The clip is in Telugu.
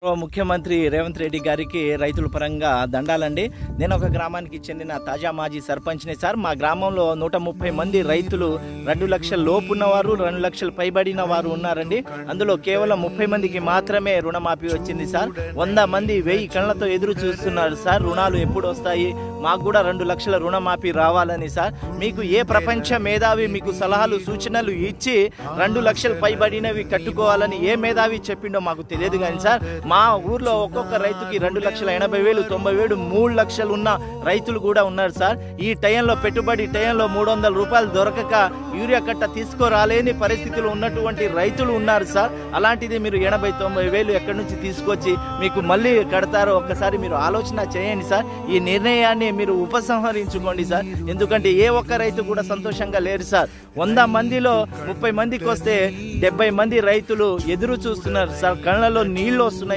ముఖ్యమంత్రి రేవంత్ రెడ్డి గారికి రైతుల పరంగా దండాలండి. నేను ఒక గ్రామానికి చెందిన తాజా మాజీ సర్పంచ్ని సార్. మా గ్రామంలో 130 మంది రైతులు 2 లక్షల లోపు ఉన్నవారు, 2 లక్షలు పైబడిన వారు ఉన్నారండి. అందులో కేవలం 30 మందికి మాత్రమే రుణమాఫీ వచ్చింది సార్. 100 మంది 1000 కళ్ళతో ఎదురు చూస్తున్నారు సార్. రుణాలు ఎప్పుడు వస్తాయి, మాకు కూడా 2 లక్షల రుణమాఫీ రావాలని సార్. మీకు ఏ ప్రపంచ మేధావి మీకు సలహాలు సూచనలు ఇచ్చి 2 లక్షలు పైబడినవి కట్టుకోవాలని ఏ మేధావి చెప్పిండో మాకు తెలియదు కానీ సార్, మా ఊర్లో ఒక్కొక్క రైతుకి 2,80,000, 90,000, 3 లక్షలు ఉన్న రైతులు కూడా ఉన్నారు సార్. ఈ టైంలో పెట్టుబడి టైంలో 300 రూపాయలు దొరకక యూరియా కట్ట తీసుకోరాలేని పరిస్థితులు ఉన్నటువంటి రైతులు ఉన్నారు సార్. అలాంటిది మీరు 80,000-90,000 ఎక్కడి నుంచి తీసుకొచ్చి మీకు మళ్ళీ కడతారో ఒక్కసారి మీరు ఆలోచన చేయండి సార్. ఈ నిర్ణయాన్ని మీరు ఉపసంహరించుకోండి సార్. ఎందుకంటే ఏ ఒక్క రైతు కూడా సంతోషంగా లేరు సార్. 100 మందిలో 30 మందికి వస్తే 70 మంది రైతులు ఎదురు చూస్తున్నారు సార్. కళ్ళలో నీళ్లు వస్తున్నాయి